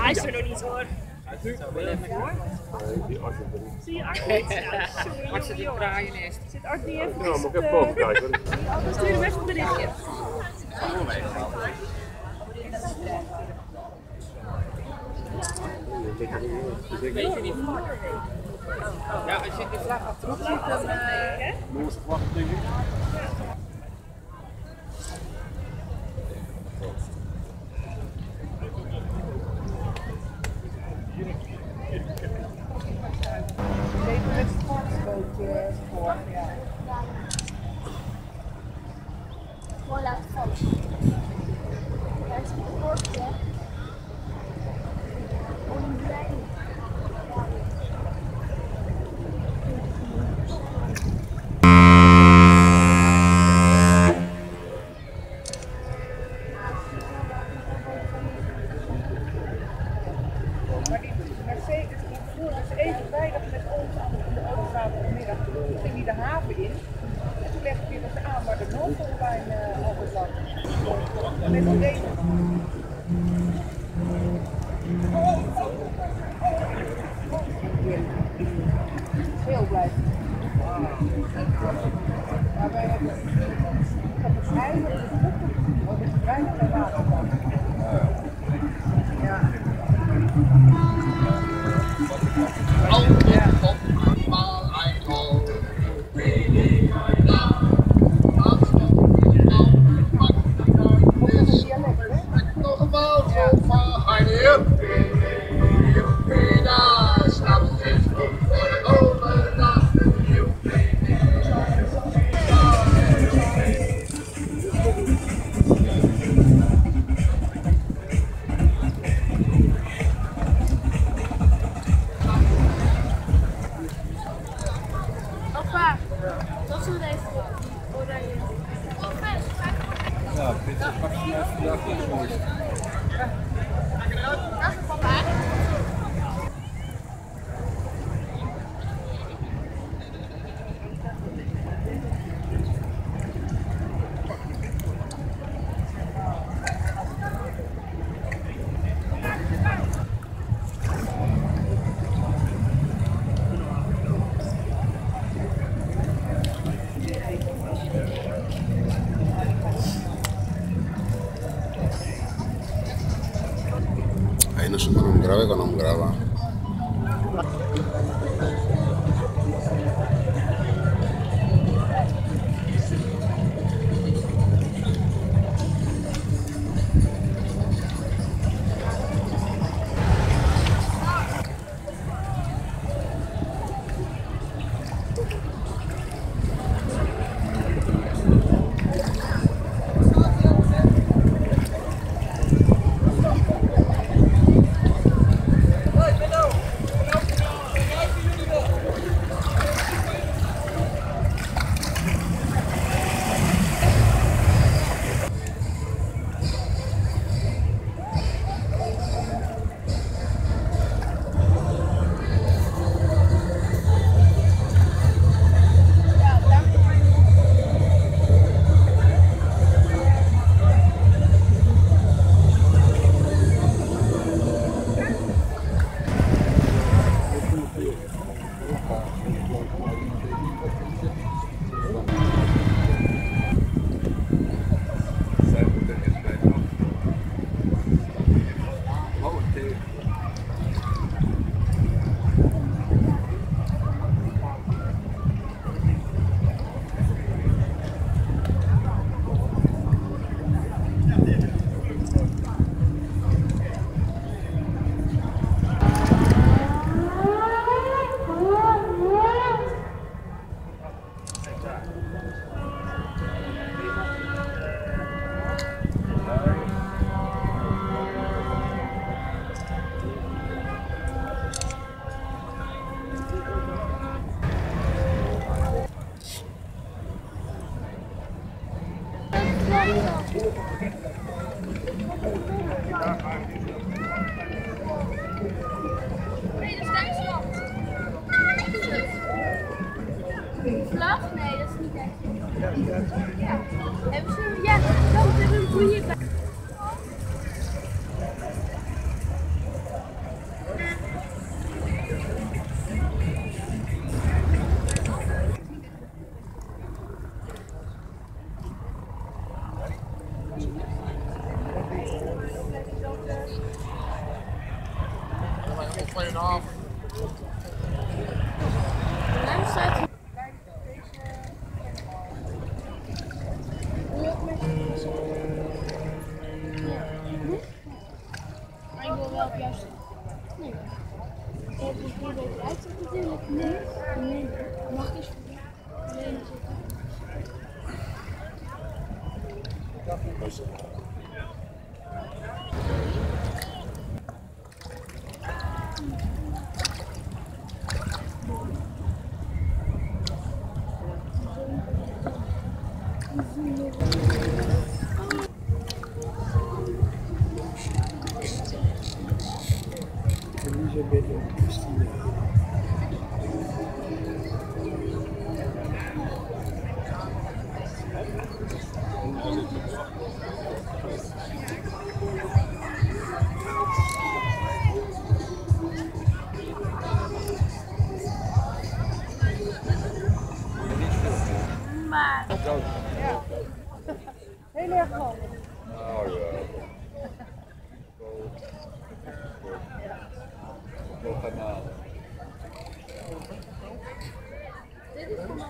Hij is er nog niet hoor. Zie je Art niet? Art zit in draaien eerst. Zit Art niet even? Ja, moet ik even boven kijken. We sturen best een berichtje. Weet je niet vlak? Ja, als je de vlag achterop ziet, dan... Noorse vlag, denk ik. Even met het sportbootje voor, ja. Gewoon laten vallen. Daar is het bordje. Maar die Mercedes die voer dus even veilig met ons aan de zaterdagmiddag. Toen ging hij de haven in. En toen legde hij dus aan waar de noodlijn altijd lag. Met een reden. Heel blij. Maar wij hebben het eigenlijk de bijna bij water. Ja. Dat is een even oranje. Ja, Peter, pak je mij vandaag iets moois. Dat is papa. Ahí no sé con un grave con un grava. Nee, dat is Duitsland. Vlag? Nee, dat is niet Duitsland. Ja. Hebben ze... Ja, dan hebben we een goede bij. Maar ik wil wel op juist. Nee. Ik heb het hier beter uitzicht natuurlijk. Nee. Nee. Mag ik eens alleen zitten? Elisabeth en Christina. Maar... Ja. Heel erg handig. Nou ja. Wel garnalen. Dit is voor mij.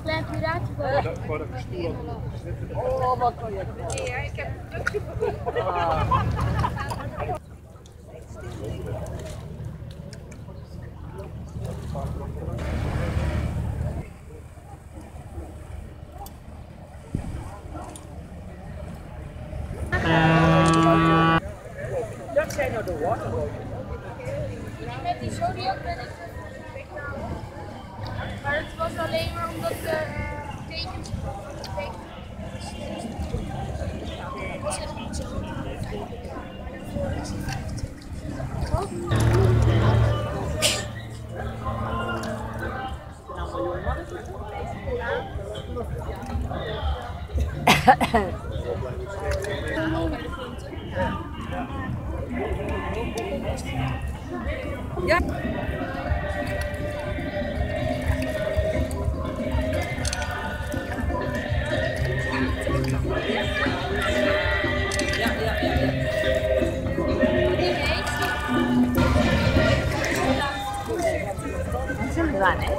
Klein piratenboot. Oh, wat kan je? Ja, ik heb een drukje dat zijn nou de waterbootjes. Met die Zodiac ben ik maar het was alleen maar omdat de tekens. Het was echt niet zo. Daarvoor is het 25. Ja. Gedaan, hè?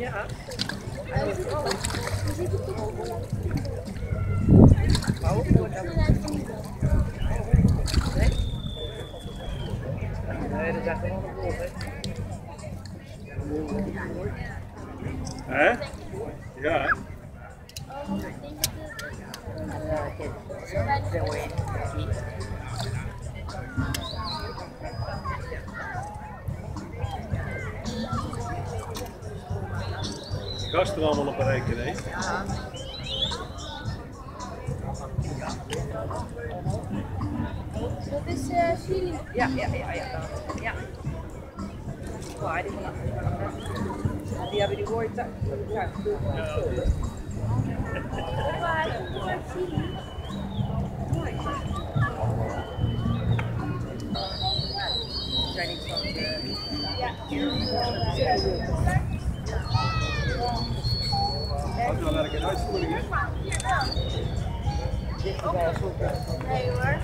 Ja. Je ziet het toch ook wel. Maar ook voor dat. Nee, dat is gewoon een woord, hè? Hè? Ja. Oh, ik denk dat Gasten allemaal op een rekening. dat is feeling. Ja. Ja. Waar die vanaf. Die hebben die ooit. Ja, Waar feeling. zijn niet van de. Had je al werk in uitvoering, hè? Nee hoor.